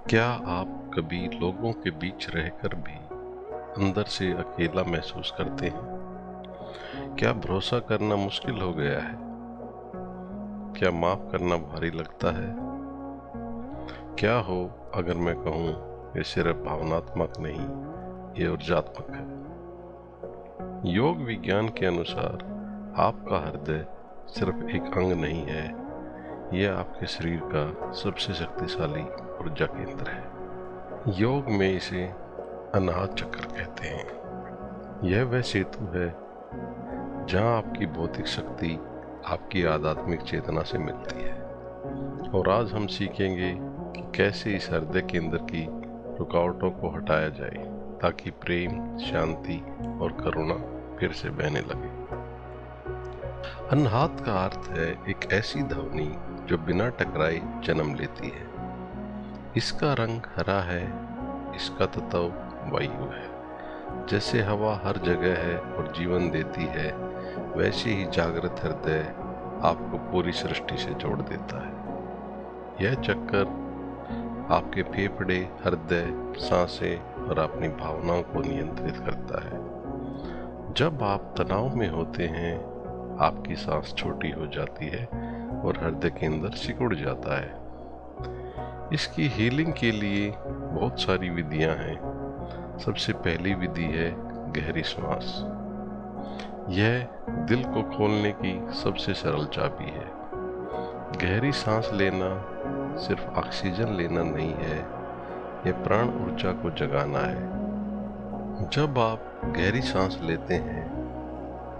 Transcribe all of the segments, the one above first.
क्या आप कभी लोगों के बीच रहकर भी अंदर से अकेला महसूस करते हैं? क्या भरोसा करना मुश्किल हो गया है? क्या माफ करना भारी लगता है? क्या हो अगर मैं कहूँ ये सिर्फ भावनात्मक नहीं, ये ऊर्जात्मक है। योग विज्ञान के अनुसार आपका हृदय सिर्फ एक अंग नहीं है, यह आपके शरीर का सबसे शक्तिशाली ऊर्जा केंद्र है। योग में इसे अनाहत चक्र कहते हैं। यह वह सेतु है जहां आपकी भौतिक शक्ति आपकी आध्यात्मिक चेतना से मिलती है। और आज हम सीखेंगे कि कैसे इस हृदय केंद्र की रुकावटों को हटाया जाए ताकि प्रेम, शांति और करुणा फिर से बहने लगे। अनाहत का अर्थ है एक ऐसी ध्वनि जो बिना टकराए जन्म लेती है। इसका रंग हरा है, इसका तत्व वायु है। जैसे हवा हर जगह है और जीवन देती है, वैसे ही जागृत हृदय आपको पूरी सृष्टि से जोड़ देता है। यह चक्कर आपके फेफड़े, हृदय, सांसें और अपनी भावनाओं को नियंत्रित करता है। जब आप तनाव में होते हैं, आपकी सांस छोटी हो जाती है और हृदय के अंदर सिकुड़ जाता है। इसकी हीलिंग के लिए बहुत सारी विधियां हैं। सबसे पहली विधि है गहरी श्वास। यह दिल को खोलने की सबसे सरल चाबी है। गहरी सांस लेना सिर्फ ऑक्सीजन लेना नहीं है, यह प्राण ऊर्जा को जगाना है। जब आप गहरी सांस लेते हैं,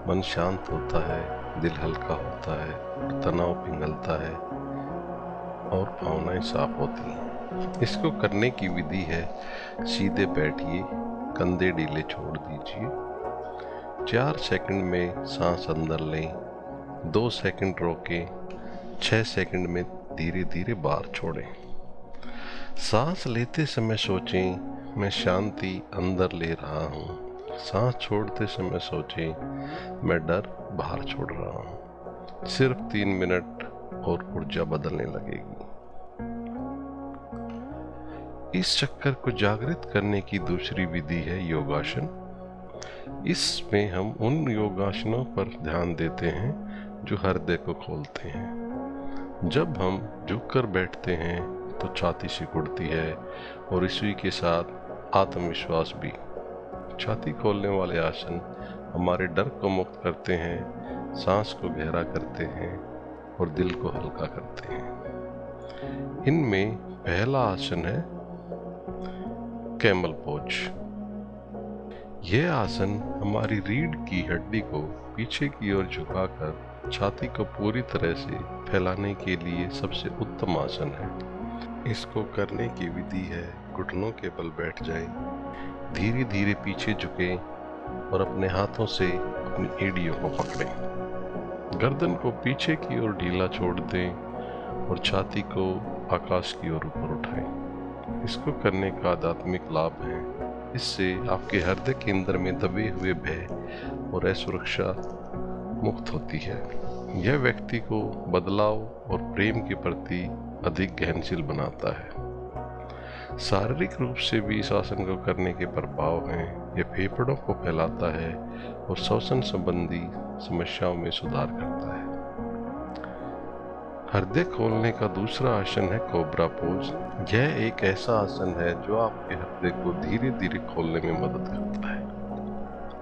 मन शांत होता है, दिल हल्का होता है और तनाव पिघलता है और भावनाएं साफ होती हैं। इसको करने की विधि है सीधे बैठिए, कंधे ढीले छोड़ दीजिए, 4 सेकंड में सांस अंदर लें, 2 सेकंड रोकें, 6 सेकंड में धीरे धीरे बाहर छोड़ें। सांस लेते समय सोचें मैं शांति अंदर ले रहा हूँ। सांस छोड़ते समय सोचें मैं डर बाहर छोड़ रहा हूँ। सिर्फ 3 मिनट और ऊर्जा बदलने लगेगी। इस चक्कर को जागृत करने की दूसरी विधि है योगासन। इसमें हम उन योगासनों पर ध्यान देते हैं जो हृदय को खोलते हैं। जब हम झुककर बैठते हैं तो छाती सिकुड़ती है और इसी के साथ आत्मविश्वास भी। छाती खोलने वाले आसन हमारे डर को मुक्त करते हैं, सांस को गहरा करते हैं और दिल को हल्का करते हैं। इनमें पहला आसन है कैमल पोज। यह आसन हमारी रीढ़ की हड्डी को पीछे की ओर झुकाकर छाती को पूरी तरह से फैलाने के लिए सबसे उत्तम आसन है। इसको करने की विधि है घुटनों के बल बैठ जाएं, धीरे धीरे पीछे झुकें और अपने हाथों से अपनी एड़ियों को पकड़ें। गर्दन को पीछे की ओर ढीला छोड़ दें और छाती को आकाश की ओर ऊपर उठाएं। इसको करने का आध्यात्मिक लाभ है, इससे आपके हृदय केंद्र में दबे हुए भय और असुरक्षा मुक्त होती है। यह व्यक्ति को बदलाव और प्रेम के प्रति अधिक गहनशील बनाता है। शारीरिक रूप से भी इस आसन को करने के प्रभाव हैं। यह फेफड़ों को फैलाता है और श्वसन संबंधी समस्याओं में सुधार करता है। हृदय खोलने का दूसरा आसन है कोबरा पोज। यह एक ऐसा आसन है जो आपके हृदय को धीरे धीरे खोलने में मदद करता है।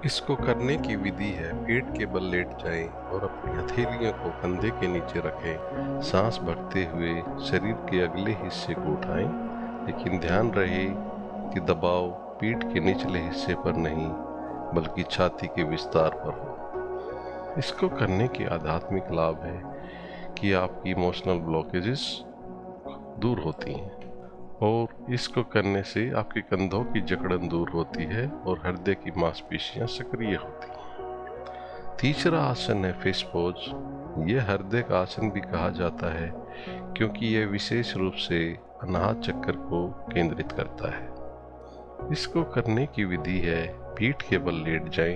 इसको करने की विधि है पेट के बल लेट जाएं और अपनी हथेलियों को कंधे के नीचे रखें। सांस भरते हुए शरीर के अगले हिस्से को उठाएं, लेकिन ध्यान रहे कि दबाव पीठ के निचले हिस्से पर नहीं बल्कि छाती के विस्तार पर हो। इसको करने के आध्यात्मिक लाभ है कि आपकी इमोशनल ब्लॉकेजेस दूर होती हैं और इसको करने से आपके कंधों की जकड़न दूर होती है और हृदय की मांसपेशियां सक्रिय होती हैं। तीसरा आसन है फिश पोज। यह हृदय का आसन भी कहा जाता है क्योंकि यह विशेष रूप से अनाहत चक्र को केंद्रित करता है। इसको करने की विधि है पीठ के बल लेट जाएं,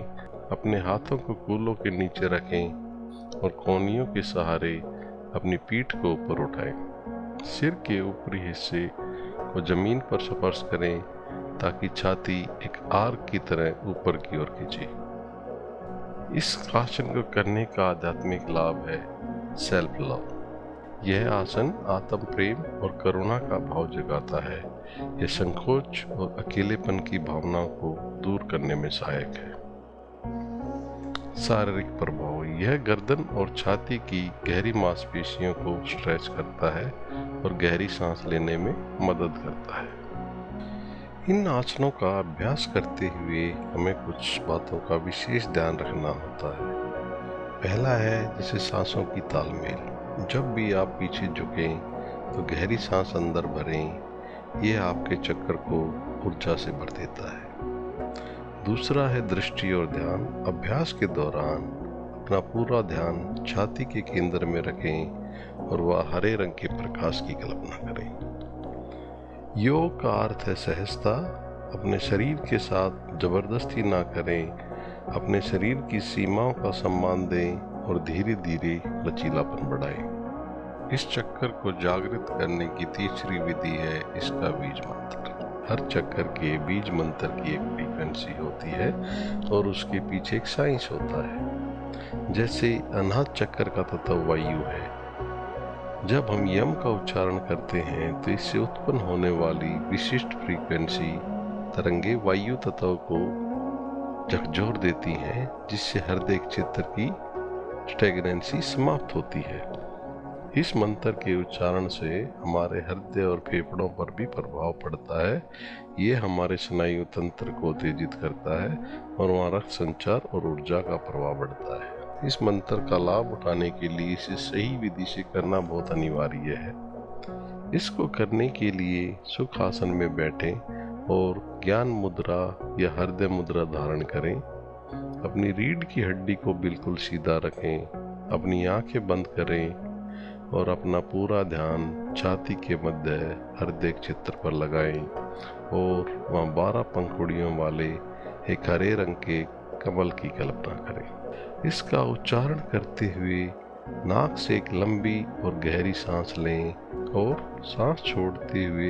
अपने हाथों को कूल्हों के नीचे रखें और कोहनियों के सहारे अपनी पीठ को ऊपर उठाएं। सिर के ऊपरी हिस्से को जमीन पर स्पर्श करें ताकि छाती एक आर्क की तरह ऊपर की ओर खींचे। इस आसन को करने का आध्यात्मिक लाभ है सेल्फ लव। यह आसन आत्म प्रेम और करुणा का भाव जगाता है। यह संकोच और अकेलेपन की भावनाओं को दूर करने में सहायक है। शारीरिक प्रभाव, यह गर्दन और छाती की गहरी मांसपेशियों को स्ट्रेच करता है और गहरी सांस लेने में मदद करता है। इन आसनों का अभ्यास करते हुए हमें कुछ बातों का विशेष ध्यान रखना होता है। पहला है जैसे सांसों की तालमेल। जब भी आप पीछे झुकें तो गहरी सांस अंदर भरें। यह आपके चक्कर को ऊर्जा से भर देता है। दूसरा है दृष्टि और ध्यान। अभ्यास के दौरान अपना पूरा ध्यान छाती के केंद्र में रखें और वह हरे रंग के प्रकाश की कल्पना करें। योग का अर्थ है सहजता। अपने शरीर के साथ जबरदस्ती ना करें। अपने शरीर की सीमाओं का सम्मान दें और धीरे धीरे लचीलापन बढ़ाएं। इस चक्कर को जागृत करने की तीसरी विधि है इसका बीज मंत्र। हर चक्कर के बीज मंत्र की एक फ्रीक्वेंसी होती है और उसके पीछे एक साइंस होता है। जैसे अनाहत चक्कर का तत्व वायु है। जब हम यम का उच्चारण करते हैं तो इससे उत्पन्न होने वाली विशिष्ट फ्रीक्वेंसी तरंगे वायु तत्व को झकझोर देती हैं, जिससे हृदय क्षेत्र की स्टैग्नेंसी समाप्त होती है। इस मंत्र के उच्चारण से हमारे हृदय और फेफड़ों पर भी प्रभाव पड़ता है। ये हमारे स्नायु तंत्र को उत्तेजित करता है और वहाँ रक्त संचार और ऊर्जा का प्रभाव बढ़ता है। इस मंत्र का लाभ उठाने के लिए इसे सही विधि से करना बहुत अनिवार्य है। इसको करने के लिए सुख आसन में बैठें और ज्ञान मुद्रा या हृदय मुद्रा धारण करें। अपनी रीढ़ की हड्डी को बिल्कुल सीधा रखें। अपनी आंखें बंद करें और अपना पूरा ध्यान छाती के मध्य हृदय क्षेत्र पर लगाएं और वहाँ 12 पंखुड़ियों वाले एक हरे रंग के कमल की कल्पना करें। इसका उच्चारण करते हुए नाक से एक लंबी और गहरी सांस लें और सांस छोड़ते हुए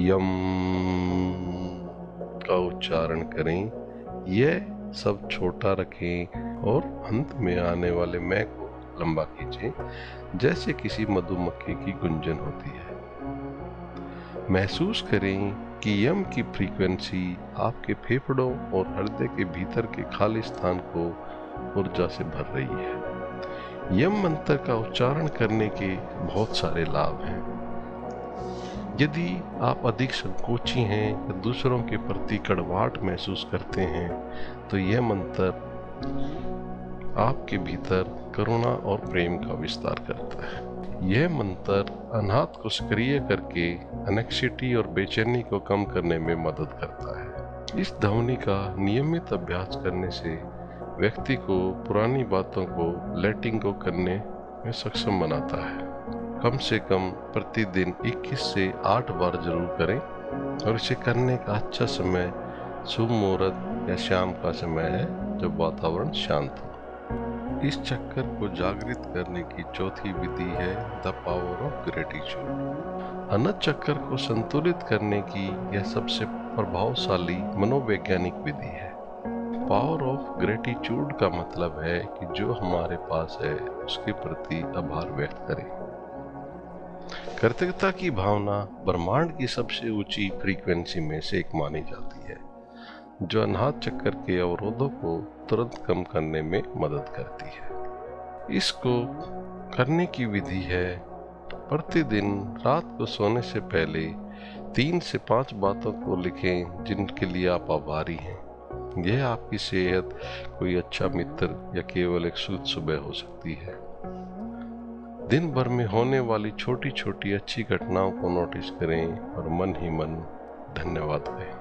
यम का उच्चारण करें। यह सब छोटा रखें और अंत में आने वाले मैं को लंबा खींचें, जैसे किसी मधुमक्खी की गुंजन होती है। महसूस करें कि यम की फ्रीक्वेंसी आपके फेफड़ों और हृदय के भीतर के खाली स्थान को ऊर्जा से भर रही है। यम मंत्र का उच्चारण करने के बहुत सारे लाभ हैं। यदि आप अधिक संकोची हैं या दूसरों के प्रति कड़वाहट महसूस करते हैं तो यह मंत्र आपके भीतर करुणा और प्रेम का विस्तार करता है। यह मंत्र अनाहत को सक्रिय करके एंग्जायटी और बेचैनी को कम करने में मदद करता है। इस ध्वनि का नियमित अभ्यास करने से व्यक्ति को पुरानी बातों को लेटिंग गो करने में सक्षम बनाता है। कम से कम प्रतिदिन 21 से 8 बार जरूर करें और इसे करने का अच्छा समय शुभ मुहूर्त या शाम का समय है जब वातावरण शांत हो। इस चक्कर को जागृत करने की चौथी विधि है द पावर ऑफ ग्रेटिट्यूड। अनंत चक्कर को संतुलित करने की यह सबसे प्रभावशाली मनोवैज्ञानिक विधि है। पावर ऑफ ग्रेटिट्यूड का मतलब है कि जो हमारे पास है उसके प्रति आभार व्यक्त करें। कृतज्ञता की भावना ब्रह्मांड की सबसे ऊंची फ्रीक्वेंसी में से एक मानी जाती है, जो अनाहत चक्कर के अवरोधों को तुरंत कम करने में मदद करती है। इसको करने की विधि है प्रतिदिन रात को सोने से पहले 3 से 5 बातों को लिखें जिनके लिए आप आभारी हैं। यह आपकी सेहत, कोई अच्छा मित्र या केवल एक शुद्ध सुबह हो सकती है। दिन भर में होने वाली छोटी छोटी अच्छी घटनाओं को नोटिस करें और मन ही मन धन्यवाद कहें।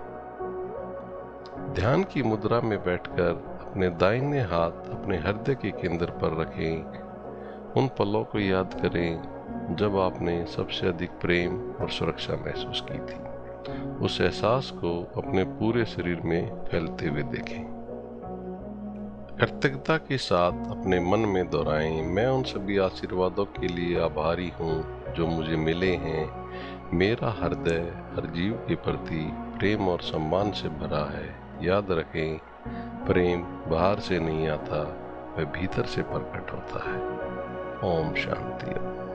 ध्यान की मुद्रा में बैठकर अपने दाहिने हाथ अपने हृदय के केंद्र पर रखें। उन पलों को याद करें जब आपने सबसे अधिक प्रेम और सुरक्षा महसूस की थी। उस एहसास को अपने पूरे शरीर में फैलते हुए देखें। कृतज्ञता के साथ अपने मन में दोहराएं, मैं उन सभी आशीर्वादों के लिए आभारी हूँ जो मुझे मिले हैं। मेरा हृदय हर जीव के प्रति प्रेम और सम्मान से भरा है। याद रखें, प्रेम बाहर से नहीं आता, वह भीतर से प्रकट होता है। ओम शांति।